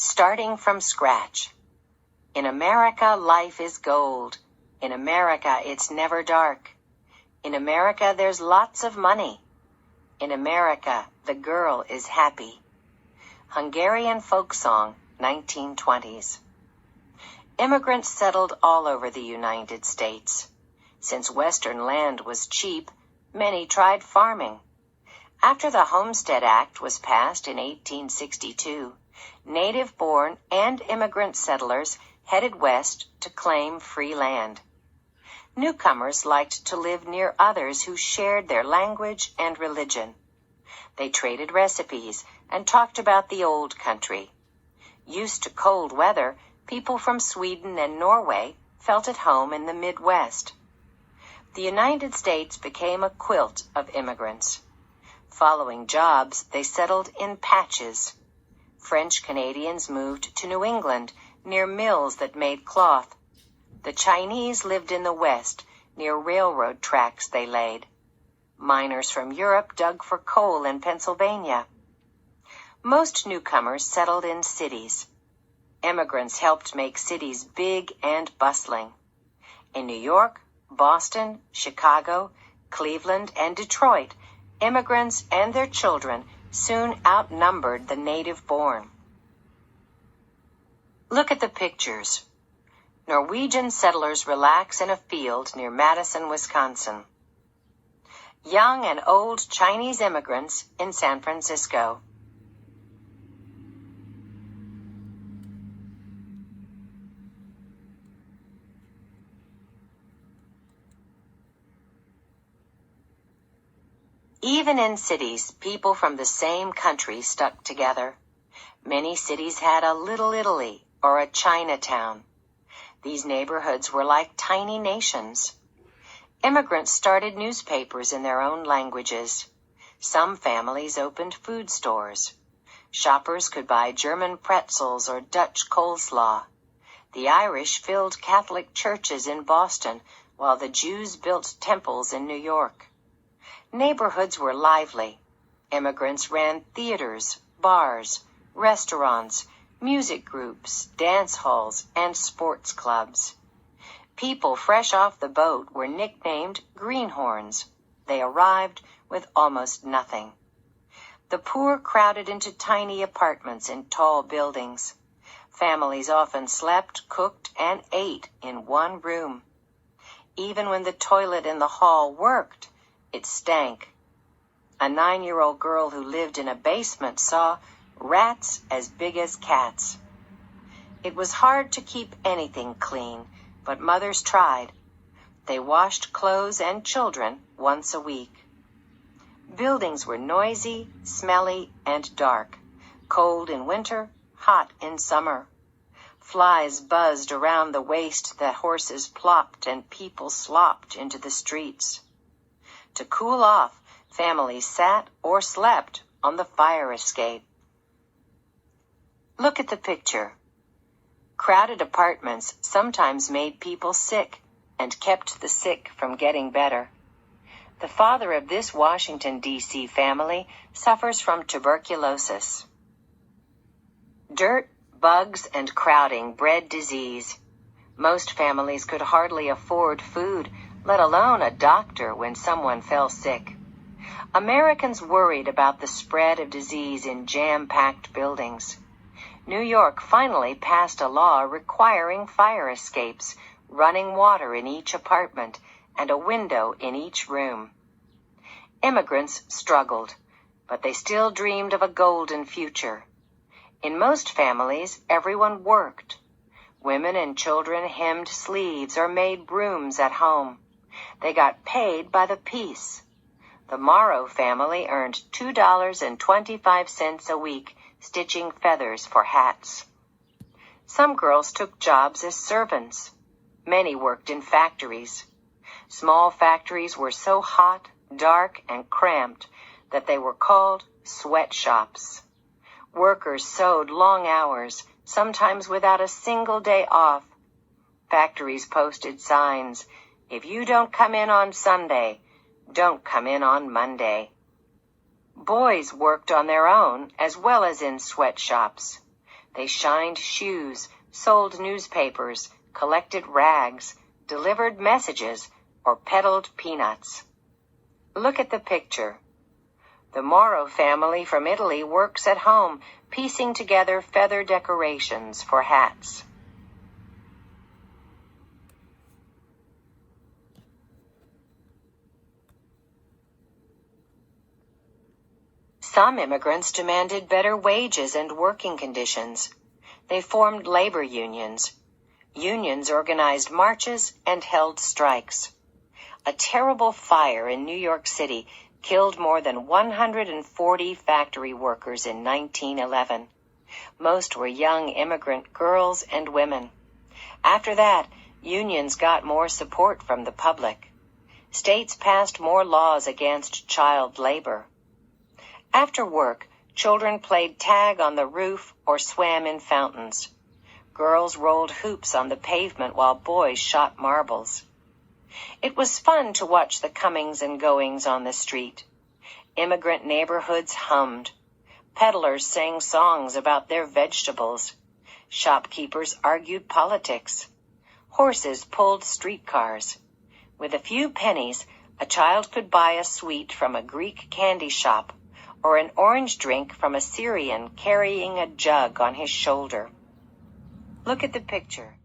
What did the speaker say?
Starting from scratch. In America, life is gold. In America, it's never dark. In America, there's lots of money. In America, the girl is happy. Hungarian folk song, 1920s. Immigrants settled all over the United States. Since Western land was cheap, many tried farming. After the Homestead Act was passed in 1862, native-born and immigrant settlers headed west to claim free land. Newcomers liked to live near others who shared their language and religion. They traded recipes and talked about the old country. Used to cold weather, people from Sweden and Norway felt at home in the Midwest. The United States became a quilt of immigrants. Following jobs, they settled in patches. French Canadians moved to New England, near mills that made cloth. The Chinese lived in the West, near railroad tracks they laid. Miners from Europe dug for coal in Pennsylvania. Most newcomers settled in cities. Immigrants helped make cities big and bustling. In New York, Boston, Chicago, Cleveland, and Detroit, immigrants and their children soon outnumbered the native-born. Look at the pictures. Norwegian settlers relax in a field near Madison, Wisconsin. Young and old Chinese immigrants in San Francisco. Even in cities, people from the same country stuck together. Many cities had a Little Italy or a Chinatown. These neighborhoods were like tiny nations. Immigrants started newspapers in their own languages. Some families opened food stores. Shoppers could buy German pretzels or Dutch coleslaw. The Irish filled Catholic churches in Boston, while the Jews built temples in New York. Neighborhoods were lively. Immigrants ran theaters, bars, restaurants, music groups, dance halls, and sports clubs. People fresh off the boat were nicknamed greenhorns. They arrived with almost nothing. The poor crowded into tiny apartments in tall buildings. Families often slept, cooked, and ate in one room. Even when the toilet in the hall worked, it stank. A 9-year-old girl who lived in a basement saw rats as big as cats. It was hard to keep anything clean, but mothers tried. They washed clothes and children once a week. Buildings were noisy, smelly, and dark. Cold in winter, hot in summer. Flies buzzed around the waste that horses plopped and people slopped into the streets. To cool off, families sat or slept on the fire escape. Look at the picture. Crowded apartments sometimes made people sick and kept the sick from getting better. The father of this Washington, D.C. family suffers from tuberculosis. Dirt, bugs, and crowding bred disease. Most families could hardly afford food, let alone a doctor when someone fell sick. Americans worried about the spread of disease in jam-packed buildings. New York finally passed a law requiring fire escapes, running water in each apartment, and a window in each room. Immigrants struggled, but they still dreamed of a golden future. In most families, everyone worked. Women and children hemmed sleeves or made brooms at home. They got paid by the piece. The Morrow family earned $2.25 a week stitching feathers for hats. Some girls took jobs as servants. Many worked in factories. Small factories were so hot, dark, and cramped that they were called sweatshops. Workers sewed long hours, sometimes without a single day off. Factories posted signs, "If you don't come in on Sunday, don't come in on Monday." Boys worked on their own as well as in sweatshops. They shined shoes, sold newspapers, collected rags, delivered messages, or peddled peanuts. Look at the picture. The Moro family from Italy works at home, piecing together feather decorations for hats. Some immigrants demanded better wages and working conditions. They formed labor unions. Unions organized marches and held strikes. A terrible fire in New York City killed more than 140 factory workers in 1911. Most were young immigrant girls and women. After that, unions got more support from the public. States passed more laws against child labor. After work, children played tag on the roof or swam in fountains. Girls rolled hoops on the pavement while boys shot marbles. It was fun to watch the comings and goings on the street. Immigrant neighborhoods hummed. Peddlers sang songs about their vegetables. Shopkeepers argued politics. Horses pulled streetcars. With a few pennies, a child could buy a sweet from a Greek candy shop or an orange drink from a Syrian carrying a jug on his shoulder. Look at the picture.